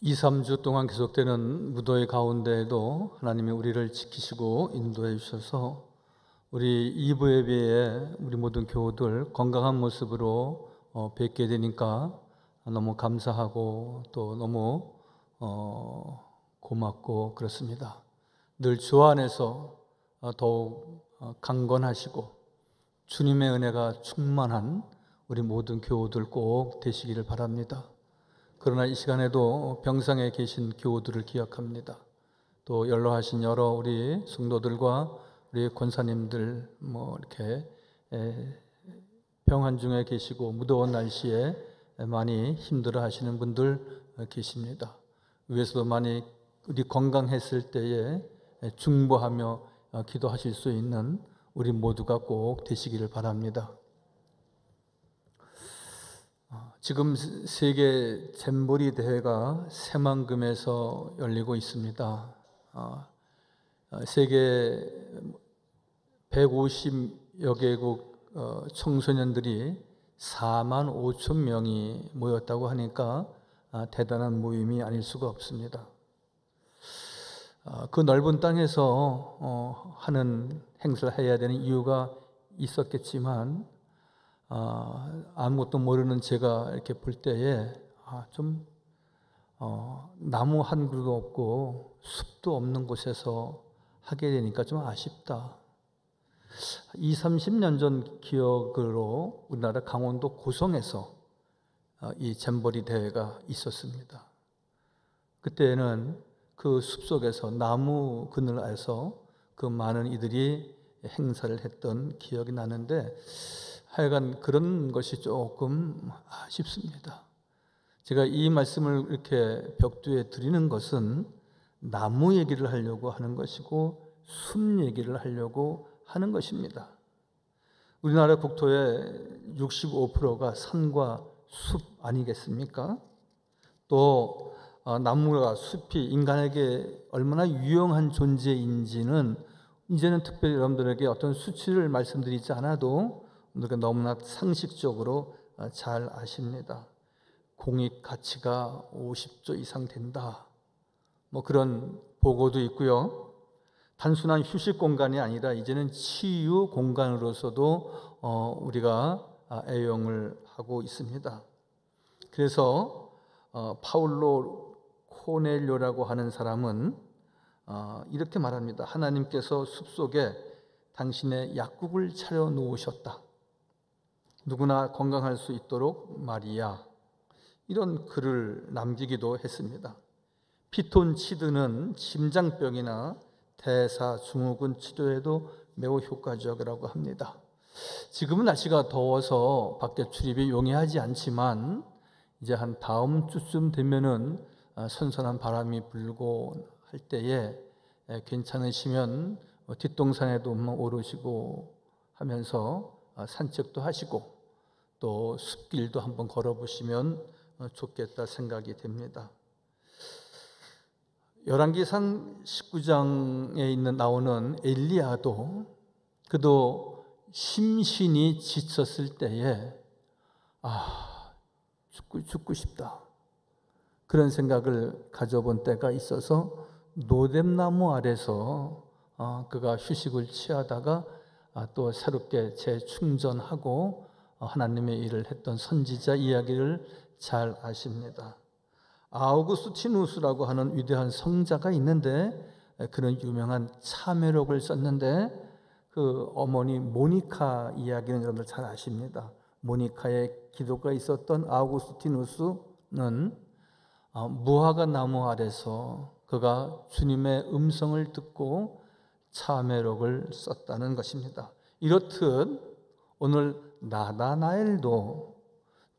2, 3주 동안 계속되는 무더위 가운데에도 하나님이 우리를 지키시고 인도해 주셔서 우리 2부 예배에 우리 모든 교우들 건강한 모습으로 뵙게 되니까 너무 감사하고 또 너무 고맙고 그렇습니다. 늘 주 안에서 더욱 강건하시고 주님의 은혜가 충만한 우리 모든 교우들 꼭 되시기를 바랍니다. 그러나 이 시간에도 병상에 계신 교우들을 기억합니다. 또 연로하신 여러 우리 성도들과 우리 권사님들 이렇게 병환 중에 계시고 무더운 날씨에 많이 힘들어 하시는 분들 계십니다. 위에서도 많이 우리 건강했을 때에 중보하며 기도하실 수 있는 우리 모두가 꼭 되시기를 바랍니다. 지금 세계 잼버리 대회가 새만금에서 열리고 있습니다. 세계 150여 개국 청소년들이 4만 5천 명이 모였다고 하니까 대단한 모임이 아닐 수가 없습니다. 그 넓은 땅에서 하는 행사를 해야 되는 이유가 있었겠지만 아무것도 모르는 제가 이렇게 볼 때에 나무 한 그루도 없고 숲도 없는 곳에서 하게 되니까 좀 아쉽다. 20, 30년 전 기억으로 우리나라 강원도 고성에서 이 잼버리 대회가 있었습니다. 그때는 그 숲속에서 나무 그늘 아래서 그 많은 이들이 행사를 했던 기억이 나는데 하여간 그런 것이 조금 아쉽습니다. 제가 이 말씀을 이렇게 벽두에 드리는 것은 나무 얘기를 하려고 하는 것이고 숲 얘기를 하려고 하는 것입니다. 우리나라 국토의 65%가 산과 숲 아니겠습니까? 또 나무가 숲이 인간에게 얼마나 유용한 존재인지는 이제는 특별히 여러분들에게 어떤 수치를 말씀드리지 않아도 우리가 너무나 상식적으로 잘 아십니다. 공익 가치가 50조 이상 된다. 그런 보고도 있고요. 단순한 휴식 공간이 아니라 이제는 치유 공간으로서도 우리가 애용을 하고 있습니다. 그래서 파울로 코넬료라고 하는 사람은 이렇게 말합니다. 하나님께서 숲속에 당신의 약국을 차려 놓으셨다. 누구나 건강할 수 있도록 말이야. 이런 글을 남기기도 했습니다. 피톤치드는 심장병이나 대사증후군 치료에도 매우 효과적이라고 합니다. 지금은 날씨가 더워서 밖에 출입이 용이하지 않지만 이제 한 다음 주쯤 되면은 선선한 바람이 불고 할 때에 괜찮으시면 뒷동산에도 오르시고 하면서 산책도 하시고 또 숲길도 한번 걸어보시면 좋겠다 생각이 됩니다. 열왕기상 19장에 나오는 엘리야도 그도 심신이 지쳤을 때에 죽고 싶다 그런 생각을 가져본 때가 있어서 노뎀나무 아래서 그가 휴식을 취하다가 또 새롭게 재충전하고 하나님의 일을 했던 선지자 이야기를 잘 아십니다. 아우구스티누스라고 하는 위대한 성자가 있는데 그는 유명한 참회록을 썼는데 그 어머니 모니카 이야기는 여러분들 잘 아십니다. 모니카의 기도가 있었던 아우구스티누스는 무화과 나무 아래서 그가 주님의 음성을 듣고 참회록을 썼다는 것입니다. 이렇듯 오늘 나다나엘도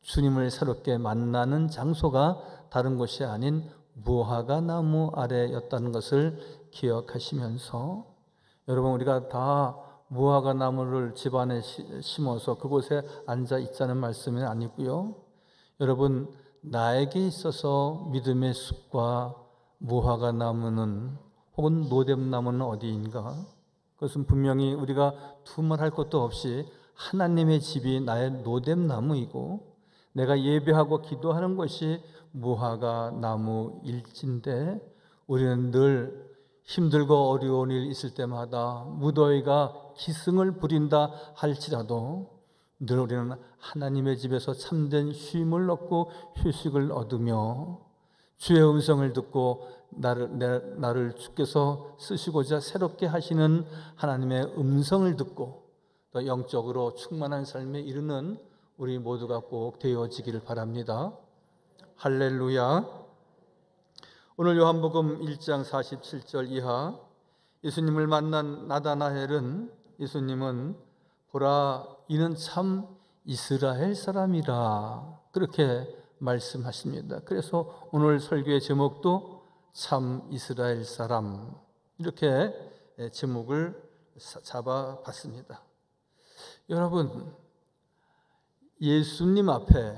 주님을 새롭게 만나는 장소가 다른 곳이 아닌 무화과 나무 아래였다는 것을 기억하시면서 여러분 우리가 다 무화과 나무를 집안에 심어서 그곳에 앉아 있자는 말씀은 아니고요. 여러분 나에게 있어서 믿음의 숲과 무화과 나무는 혹은 노뎀나무는 어디인가? 그것은 분명히 우리가 두말할 것도 없이 하나님의 집이 나의 노뎀나무이고 내가 예배하고 기도하는 것이 무화과 나무 일지인데 우리는 늘 힘들고 어려운 일 있을 때마다 무더위가 기승을 부린다 할지라도 늘 우리는 하나님의 집에서 참된 쉼을 얻고 휴식을 얻으며 주의 음성을 듣고 나를 주께서 쓰시고자 새롭게 하시는 하나님의 음성을 듣고 또 영적으로 충만한 삶에 이르는 우리 모두가 꼭 되어지기를 바랍니다. 할렐루야. 오늘 요한복음 1장 47절 이하 예수님을 만난 나다나엘은 예수님은 보라 이는 참 이스라엘 사람이라 그렇게 말씀하십니다. 그래서 오늘 설교의 제목도 참 이스라엘 사람 이렇게 제목을 잡아봤습니다. 여러분, 예수님 앞에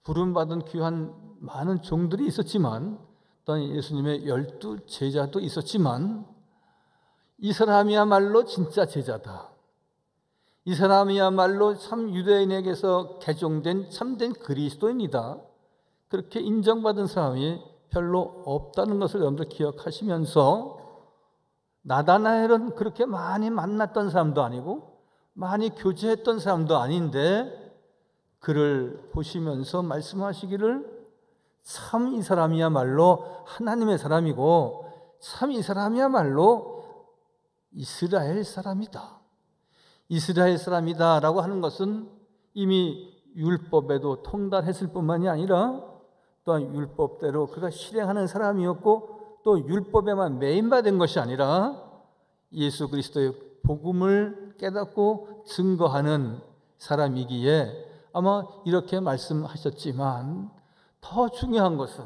부름받은 귀한 많은 종들이 있었지만 또한 예수님의 12 제자도 있었지만 이 사람이야말로 진짜 제자다. 이 사람이야말로 참 유대인에게서 개종된 참된 그리스도인이다. 그렇게 인정받은 사람이 별로 없다는 것을 여러분들 기억하시면서 나다나엘은 그렇게 많이 만났던 사람도 아니고 많이 교제했던 사람도 아닌데 그를 보시면서 말씀하시기를 참 이 사람이야말로 하나님의 사람이고 참 이 사람이야말로 이스라엘 사람이다. 이스라엘 사람이다 라고 하는 것은 이미 율법에도 통달했을 뿐만이 아니라 또한 율법대로 그가 실행하는 사람이었고 또 율법에만 매인받은 것이 아니라 예수 그리스도의 복음을 깨닫고 증거하는 사람이기에 아마 이렇게 말씀하셨지만 더 중요한 것은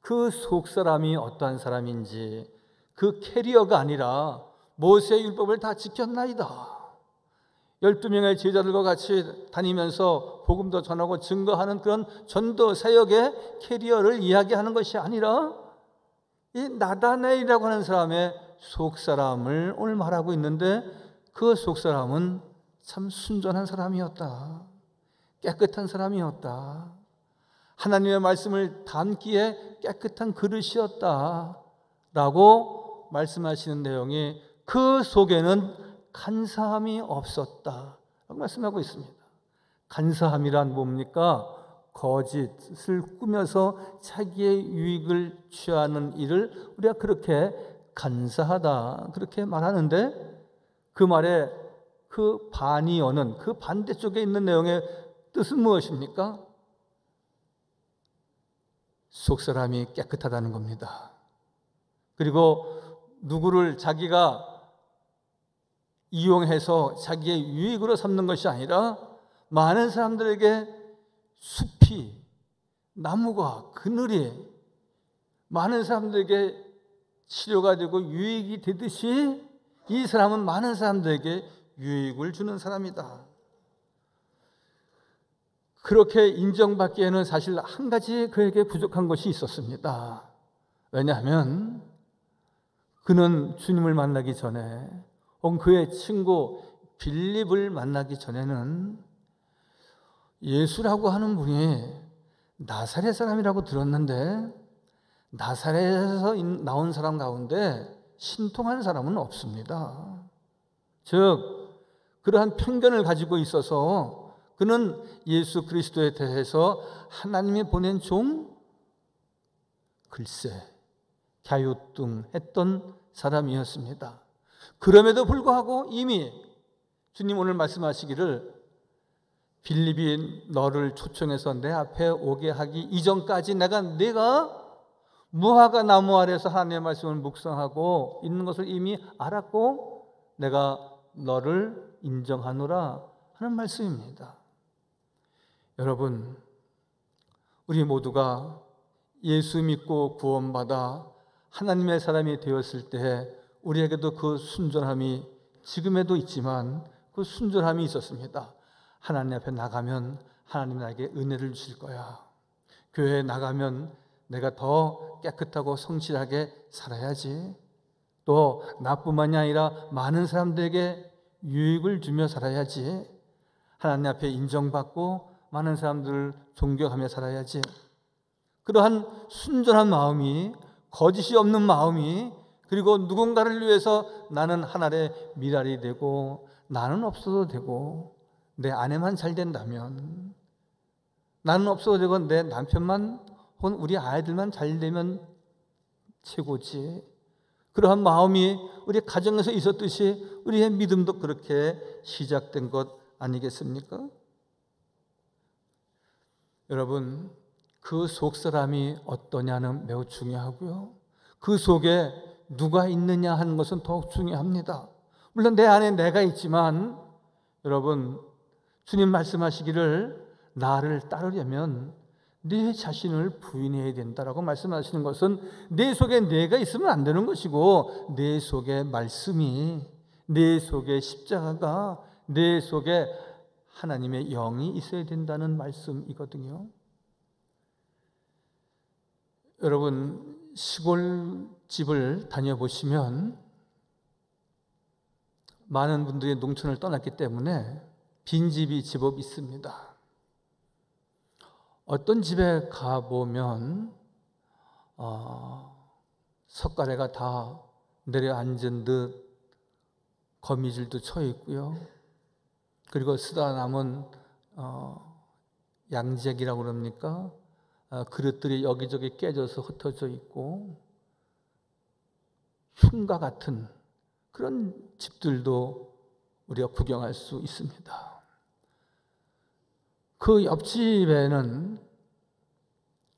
그 속사람이 어떠한 사람인지 그 캐리어가 아니라 모세의 율법을 다 지켰나이다. 12명의 제자들과 같이 다니면서 복음도 전하고 증거하는 그런 전도 사역의 캐리어를 이야기하는 것이 아니라 이 나다나엘이라고 하는 사람의 속사람을 오늘 말하고 있는데 그 속사람은 참 순전한 사람이었다. 깨끗한 사람이었다. 하나님의 말씀을 담기에 깨끗한 그릇이었다 라고 말씀하시는 내용이 그 속에는 간사함이 없었다 라고 말씀하고 있습니다. 간사함이란 뭡니까? 거짓을 꾸며서 자기의 유익을 취하는 일을 우리가 그렇게 간사하다 그렇게 말하는데 그 말에 그 반이어는 그 반대쪽에 있는 내용의 뜻은 무엇입니까? 속사람이 깨끗하다는 겁니다. 그리고 누구를 자기가 이용해서 자기의 유익으로 삼는 것이 아니라 많은 사람들에게 숲이, 나무가, 그늘이 많은 사람들에게 치료가 되고 유익이 되듯이 이 사람은 많은 사람들에게 유익을 주는 사람이다. 그렇게 인정받기에는 사실 한 가지 그에게 부족한 것이 있었습니다. 왜냐하면 그는 주님을 만나기 전에 혹은 그의 친구 빌립을 만나기 전에는 예수라고 하는 분이 나사렛 사람이라고 들었는데 나사렛에서 나온 사람 가운데 신통한 사람은 없습니다. 즉 그러한 편견을 가지고 있어서 그는 예수 그리스도에 대해서 하나님이 보낸 종? 글쎄 갸우뚱했던 사람이었습니다. 그럼에도 불구하고 이미 주님 오늘 말씀하시기를 빌립이 너를 초청해서 내 앞에 오게 하기 이전까지 네가 무화과 나무 아래서 하나님의 말씀을 묵상하고 있는 것을 이미 알았고 내가 너를 인정하노라 하는 말씀입니다. 여러분, 우리 모두가 예수 믿고 구원받아 하나님의 사람이 되었을 때 우리에게도 그 순전함이 지금에도 있지만 그 순전함이 있었습니다. 하나님 앞에 나가면 하나님 나에게 은혜를 주실 거야. 교회에 나가면 내가 더 깨끗하고 성실하게 살아야지. 또 나뿐만이 아니라 많은 사람들에게 유익을 주며 살아야지. 하나님 앞에 인정받고 많은 사람들을 존경하며 살아야지. 그러한 순전한 마음이, 거짓이 없는 마음이, 그리고 누군가를 위해서 나는 하나의 미랄이 되고 나는 없어도 되고 내 아내만 잘 된다면, 나는 없어도 되고 내 남편만 혹은 우리 아이들만 잘 되면 최고지. 그러한 마음이 우리 가정에서 있었듯이 우리의 믿음도 그렇게 시작된 것 아니겠습니까? 여러분, 그 속사람이 어떠냐는 매우 중요하고요, 그 속에 누가 있느냐 하는 것은 더욱 중요합니다. 물론 내 안에 내가 있지만, 여러분, 주님 말씀하시기를 나를 따르려면 내 자신을 부인해야 된다라고 말씀하시는 것은 내 속에 내가 있으면 안 되는 것이고, 내 속에 말씀이, 내 속에 십자가가, 내 속에 하나님의 영이 있어야 된다는 말씀이거든요. 여러분, 시골집을 다녀보시면 많은 분들이 농촌을 떠났기 때문에 빈집이 제법 있습니다. 어떤 집에 가보면 석가래가 다 내려앉은 듯 거미줄도 쳐 있고요, 그리고 쓰다 남은 양재기라고 그럽니까? 그릇들이 여기저기 깨져서 흩어져 있고, 흉가 같은 그런 집들도 우리가 구경할 수 있습니다. 그 옆집에는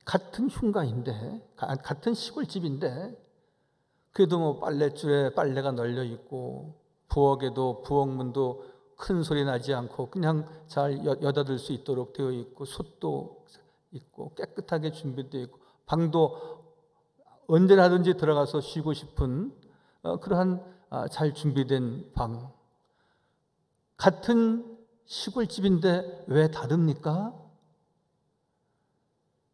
같은 흉가인데, 같은 시골집인데, 그래도 뭐 빨랫줄에 빨래가 널려 있고, 부엌에도 부엌문도 큰 소리 나지 않고 그냥 잘 여닫을 수 있도록 되어 있고, 솥도 있고 깨끗하게 준비되어 있고, 방도 언제라든지 들어가서 쉬고 싶은 그러한 잘 준비된 방. 같은 시골집인데 왜 다릅니까?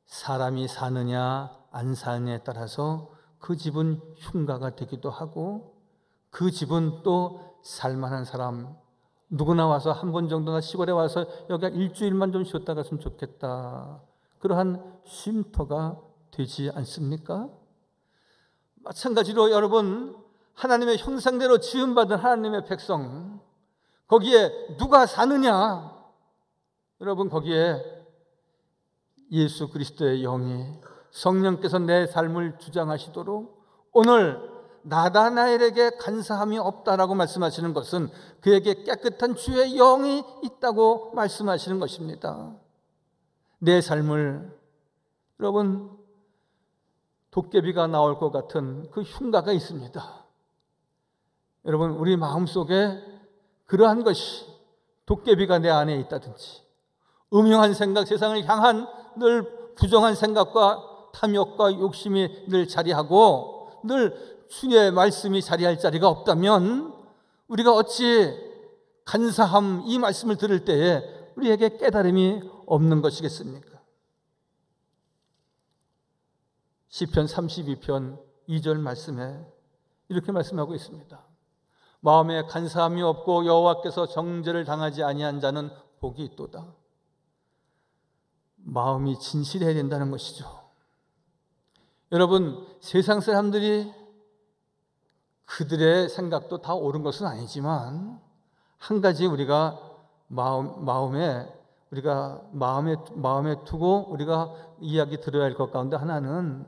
사람이 사느냐 안 사느냐에 따라서 그 집은 흉가가 되기도 하고, 그 집은 또 살만한 사람, 누구나 와서 한 번 정도나 시골에 와서 여기 일주일만 좀 쉬었다 갔으면 좋겠다, 그러한 쉼터가 되지 않습니까? 마찬가지로 여러분, 하나님의 형상대로 지음받은 하나님의 백성, 거기에 누가 사느냐? 여러분, 거기에 예수 그리스도의 영이, 성령께서 내 삶을 주장하시도록, 오늘 나다나엘에게 간사함이 없다라고 말씀하시는 것은 그에게 깨끗한 주의 영이 있다고 말씀하시는 것입니다. 내 삶을, 여러분, 도깨비가 나올 것 같은 그 흉가가 있습니다. 여러분, 우리 마음속에 그러한 것이, 도깨비가 내 안에 있다든지, 음흉한 생각, 세상을 향한 늘 부정한 생각과 탐욕과 욕심이 늘 자리하고 늘 주의 말씀이 자리할 자리가 없다면, 우리가 어찌 간사함, 이 말씀을 들을 때에 우리에게 깨달음이 없는 것이겠습니까? 시편 32편 2절 말씀에 이렇게 말씀하고 있습니다. 마음에 간사함이 없고 여호와께서 정죄를 당하지 아니한 자는 복이 있도다. 마음이 진실해야 된다는 것이죠. 여러분, 세상 사람들이 그들의 생각도 다 옳은 것은 아니지만, 한 가지 우리가 마음에 두고 우리가 이야기 들어야 할 것 가운데 하나는,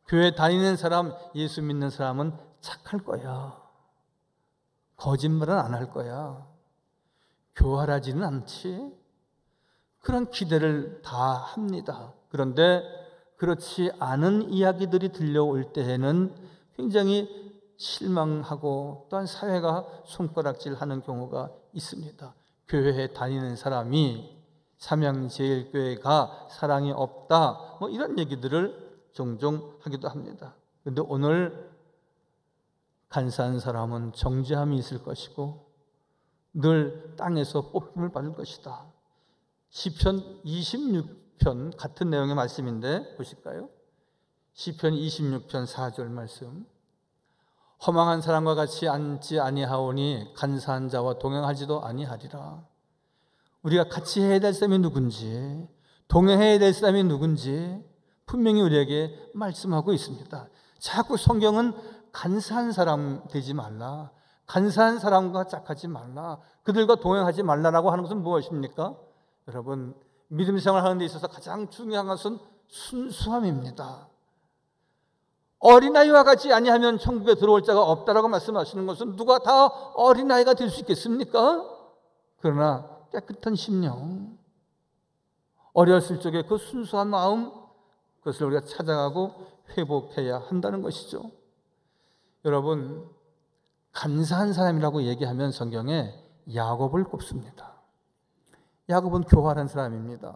교회 다니는 사람, 예수 믿는 사람은 착할 거야, 거짓말은 안 할 거야, 교활하지는 않지, 그런 기대를 다 합니다. 그런데 그렇지 않은 이야기들이 들려올 때에는 굉장히 실망하고, 또한 사회가 손가락질하는 경우가 있습니다. 교회에 다니는 사람이 삼양제일교회가 사랑이 없다, 뭐 이런 얘기들을 종종 하기도 합니다. 그런데 오늘 간사한 사람은 정죄함이 있을 것이고 늘 땅에서 뽑힘을 받을 것이다. 시편 26편 같은 내용의 말씀인데 보실까요? 시편 26편 4절 말씀. 허망한 사람과 같이 앉지 아니하오니 간사한 자와 동행하지도 아니하리라. 우리가 같이 해야 될 사람이 누군지, 동행해야 될 사람이 누군지 분명히 우리에게 말씀하고 있습니다. 자꾸 성경은 간사한 사람 되지 말라, 간사한 사람과 짝하지 말라, 그들과 동행하지 말라라고 하는 것은 무엇입니까? 여러분, 믿음 생활하는 데 있어서 가장 중요한 것은 순수함입니다. 어린아이와 같이 아니하면 천국에 들어올 자가 없다라고 말씀하시는 것은 누가 다 어린아이가 될 수 있겠습니까? 그러나 깨끗한 심령, 어렸을 적에 그 순수한 마음, 그것을 우리가 찾아가고 회복해야 한다는 것이죠. 여러분, 간사한 사람이라고 얘기하면 성경에 야곱을 꼽습니다. 야곱은 교활한 사람입니다.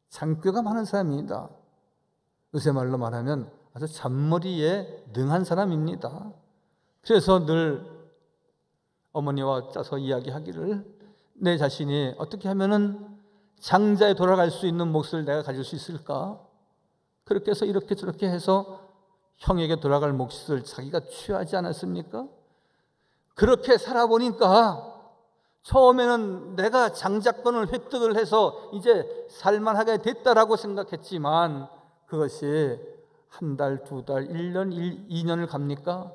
장교가 많은 사람입니다. 요새 말로 말하면 아주 잔머리에 능한 사람입니다. 그래서 늘 어머니와 짜서 이야기하기를, 내 자신이 어떻게 하면은 장자에 돌아갈 수 있는 몫을 내가 가질 수 있을까? 그렇게 해서 이렇게 저렇게 해서 형에게 돌아갈 몫을 자기가 취하지 않았습니까? 그렇게 살아보니까 처음에는 내가 장자권을 획득을 해서 이제 살만하게 됐다라고 생각했지만 그것이 한 달, 두 달, 1년, 2년을 갑니까?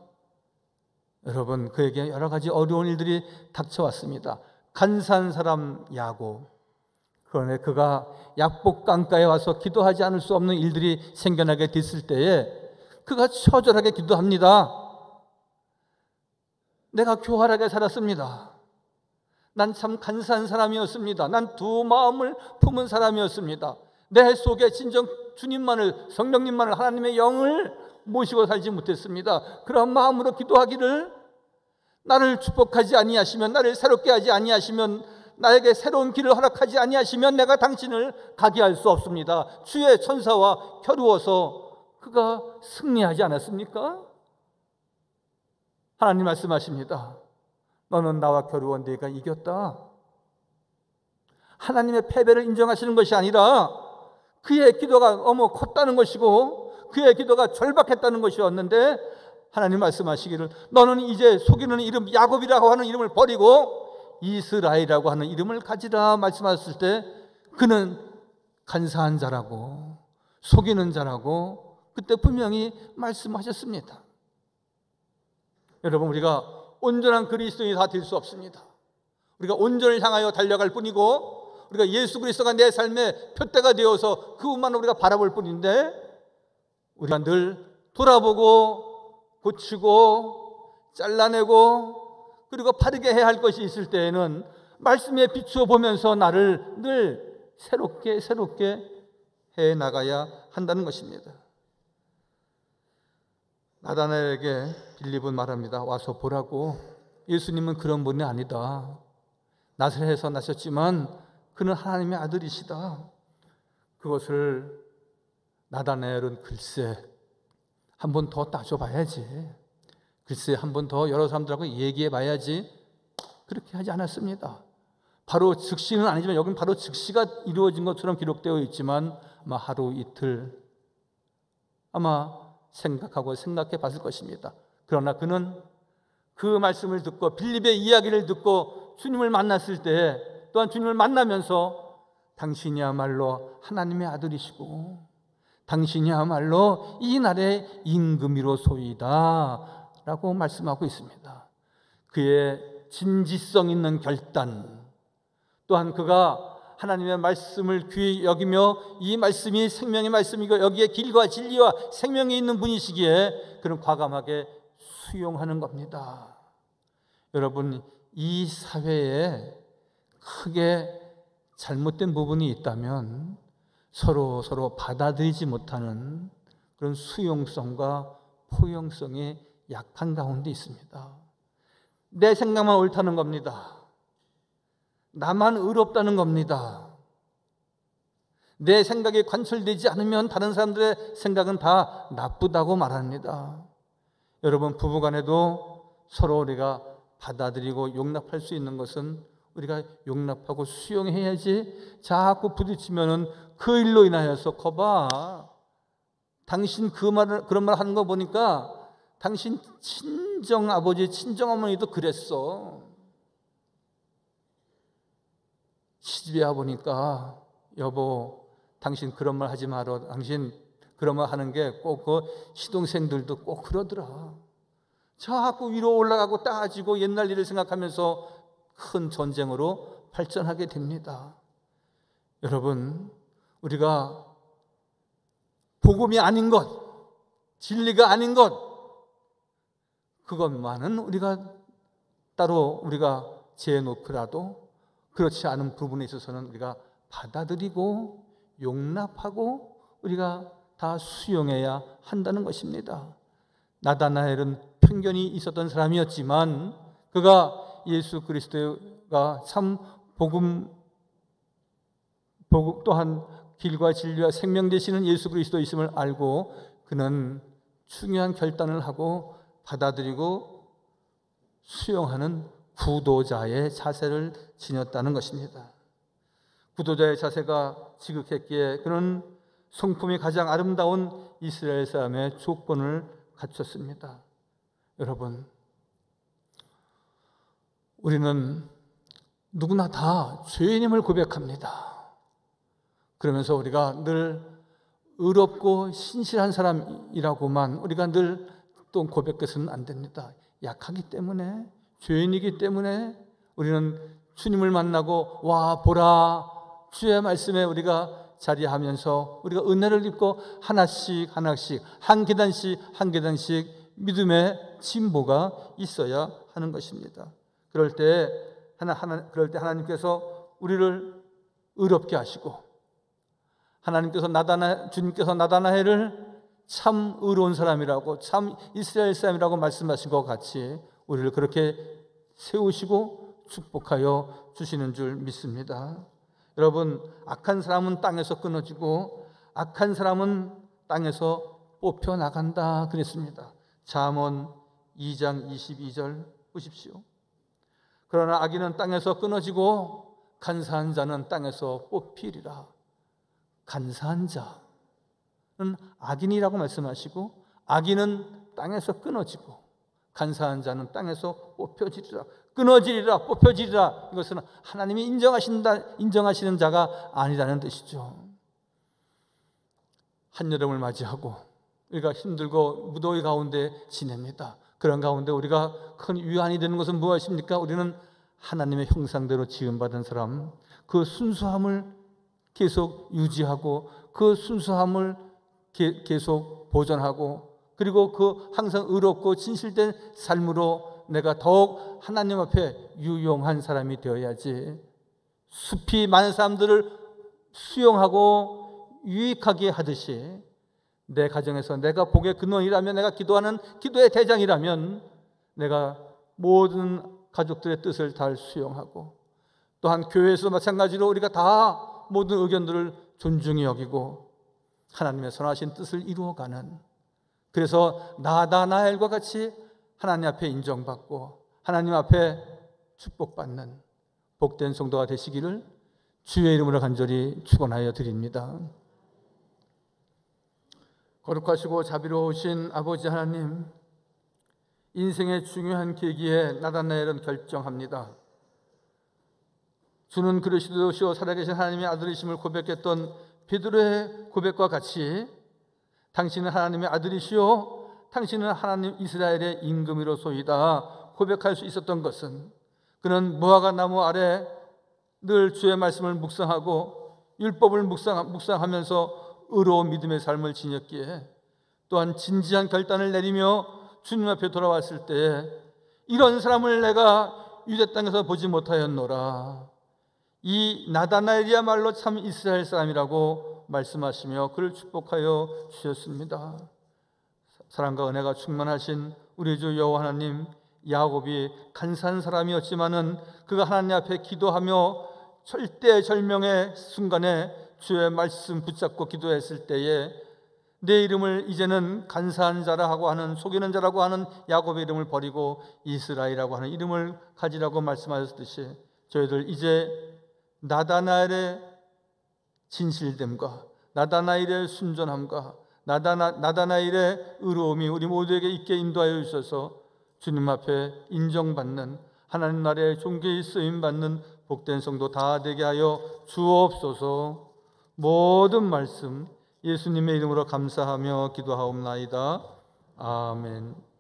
여러분, 그에게 여러 가지 어려운 일들이 닥쳐왔습니다. 간사한 사람 야곱, 그런데 그가 약복강가에 와서 기도하지 않을 수 없는 일들이 생겨나게 됐을 때에 그가 처절하게 기도합니다. 내가 교활하게 살았습니다. 난 참 간사한 사람이었습니다. 난 두 마음을 품은 사람이었습니다. 내 속에 진정 주님만을, 성령님만을, 하나님의 영을 모시고 살지 못했습니다. 그런 마음으로 기도하기를, 나를 축복하지 아니하시면, 나를 새롭게 하지 아니하시면, 나에게 새로운 길을 허락하지 아니하시면 내가 당신을 가게 할 수 없습니다. 주의 천사와 겨루어서 그가 승리하지 않았습니까? 하나님 말씀하십니다. 너는 나와 겨루어 네가 이겼다. 하나님의 패배를 인정하시는 것이 아니라 그의 기도가 너무 컸다는 것이고 그의 기도가 절박했다는 것이었는데, 하나님 말씀하시기를 너는 이제 속이는 이름 야곱이라고 하는 이름을 버리고 이스라엘이라고 하는 이름을 가지라 말씀하셨을 때 그는 간사한 자라고 속이는 자라고 그때 분명히 말씀하셨습니다. 여러분, 우리가 온전한 그리스도인이 다 될 수 없습니다. 우리가 온전을 향하여 달려갈 뿐이고 우리가 예수 그리스도가 내 삶의 표대가 되어서 그것만 우리가 바라볼 뿐인데, 우리가 늘 돌아보고 고치고 잘라내고 그리고 바르게 해야 할 것이 있을 때에는 말씀에 비추어 보면서 나를 늘 새롭게 해 나가야 한다는 것입니다. 나다나엘에게 빌립은 말합니다. 와서 보라고. 예수님은 그런 분이 아니다. 나사렛에서 나셨지만 그는 하나님의 아들이시다. 그것을 나다나엘은 글쎄 한 번 더 따져봐야지, 글쎄 한 번 더 여러 사람들하고 얘기해 봐야지, 그렇게 하지 않았습니다. 바로 즉시는 아니지만 여기는 바로 즉시가 이루어진 것처럼 기록되어 있지만 아마 하루 이틀 아마 생각해 봤을 것입니다. 그러나 그는 그 말씀을 듣고 빌립의 이야기를 듣고 주님을 만났을 때, 또한 주님을 만나면서 당신이야말로 하나님의 아들이시고 당신이야말로 이 날의 임금이로소이다 라고 말씀하고 있습니다. 그의 진지성 있는 결단, 또한 그가 하나님의 말씀을 귀히 여기며 이 말씀이 생명의 말씀이고 여기에 길과 진리와 생명이 있는 분이시기에 그는 과감하게 수용하는 겁니다. 여러분, 이 사회에 크게 잘못된 부분이 있다면 서로 받아들이지 못하는 그런 수용성과 포용성이 약한 가운데 있습니다. 내 생각만 옳다는 겁니다. 나만 의롭다는 겁니다. 내 생각이 관철되지 않으면 다른 사람들의 생각은 다 나쁘다고 말합니다. 여러분, 부부간에도 서로 우리가 받아들이고 용납할 수 있는 것은 우리가 용납하고 수용해야지, 자꾸 부딪히면은 그 일로 인하여서 거봐, 당신 그런 말 하는 거 보니까 당신 친정 아버지 친정 어머니도 그랬어. 시집에 와 보니까 여보, 당신 그런 말 하지 마라. 당신 그런 말 하는 게 꼭 그 시동생들도 꼭 그러더라. 자꾸 위로 올라가고 따지고 옛날 일을 생각하면서 큰 전쟁으로 발전하게 됩니다. 여러분, 우리가 복음이 아닌 것, 진리가 아닌 것, 그것만은 우리가 따로 우리가 재놓더라도 그렇지 않은 부분에 있어서는 우리가 받아들이고 용납하고 우리가 다 수용해야 한다는 것입니다. 나다나엘은 편견이 있었던 사람이었지만 그가 예수 그리스도가 참 복음 또한 길과 진리와 생명 되시는 예수 그리스도이심을 알고 그는 중요한 결단을 하고 받아들이고 수용하는 구도자의 자세를 지녔다는 것입니다. 구도자의 자세가 지극했기에 그는 성품이 가장 아름다운 이스라엘 사람의 조건을 갖췄습니다. 여러분, 우리는 누구나 다 죄인임을 고백합니다. 그러면서 우리가 늘 의롭고 신실한 사람이라고만 우리가 늘 또 고백해서는 안 됩니다. 약하기 때문에, 죄인이기 때문에 우리는 주님을 만나고 와 보라 주의 말씀에 우리가 자리하면서 우리가 은혜를 입고 하나씩 하나씩 한 계단씩 믿음의 진보가 있어야 하는 것입니다. 그럴 때 하나님께서 우리를 의롭게 하시고 주님께서 나다나엘을 참 의로운 사람이라고 참 이스라엘 사람이라고 말씀하신 것 같이 우리를 그렇게 세우시고 축복하여 주시는 줄 믿습니다. 여러분, 악한 사람은 땅에서 끊어지고 악한 사람은 땅에서 뽑혀 나간다 그랬습니다. 잠언 2장 22절 보십시오. 그러나 악인은 땅에서 끊어지고 간사한 자는 땅에서 뽑히리라. 간사한 자는 악인이라고 말씀하시고 악인은 땅에서 끊어지고 간사한 자는 땅에서 뽑혀지리라. 끊어지리라, 뽑혀지리라. 이것은 하나님이 인정하시는 자가 아니라는 뜻이죠. 한여름을 맞이하고 우리가 힘들고 무더위 가운데 지냅니다. 그런 가운데 우리가 큰 위안이 되는 것은 무엇입니까? 우리는 하나님의 형상대로 지음받은 사람, 그 순수함을 계속 유지하고 그 순수함을 계속 보존하고 그리고 그 항상 의롭고 진실된 삶으로 내가 더욱 하나님 앞에 유용한 사람이 되어야지 숲이 많은 사람들을 수용하고 유익하게 하듯이 내 가정에서 내가 복의 근원이라면 내가 기도하는 기도의 대장이라면 내가 모든 가족들의 뜻을 다 수용하고 또한 교회에서 마찬가지로 우리가 다 모든 의견들을 존중히 여기고 하나님의 선하신 뜻을 이루어가는 그래서 나다나엘과 같이 하나님 앞에 인정받고 하나님 앞에 축복받는 복된 성도가 되시기를 주의 이름으로 간절히 축원하여 드립니다. 거룩하시고 자비로우신 아버지 하나님, 인생의 중요한 계기에 나다나엘은 결정합니다. 주는 그리스도시요 살아계신 하나님의 아들이심을 고백했던 베드로의 고백과 같이 당신은 하나님의 아들이시요 당신은 하나님 이스라엘의 임금이로소이다 고백할 수 있었던 것은 그는 무화과 나무 아래 늘 주의 말씀을 묵상하고 율법을 묵상하면서 의로운 믿음의 삶을 지녔기에 또한 진지한 결단을 내리며 주님 앞에 돌아왔을 때에 이런 사람을 내가 유대 땅에서 보지 못하였노라. 이 나다나엘이야말로 참 이스라엘 사람이라고 말씀하시며 그를 축복하여 주셨습니다. 사랑과 은혜가 충만하신 우리 주 여호와 하나님, 야곱이 간사한 사람이었지만은 그가 하나님 앞에 기도하며 절대절명의 순간에 주의 말씀 붙잡고 기도했을 때에 내 이름을 이제는 간사한 자라고 하는 속이는 자라고 하는 야곱의 이름을 버리고 이스라엘이라고 하는 이름을 가지라고 말씀하셨듯이 저희들 이제 나다나엘의 진실됨과 나다나엘의 순전함과 나다나엘의 의로움이 우리 모두에게 있게 인도하여 주셔서 주님 앞에 인정받는 하나님 나라의 종교에 쓰임받는 복된 성도 다 되게 하여 주옵소서. 모든 말씀 예수님의 이름으로 감사하며 기도하옵나이다. 아멘.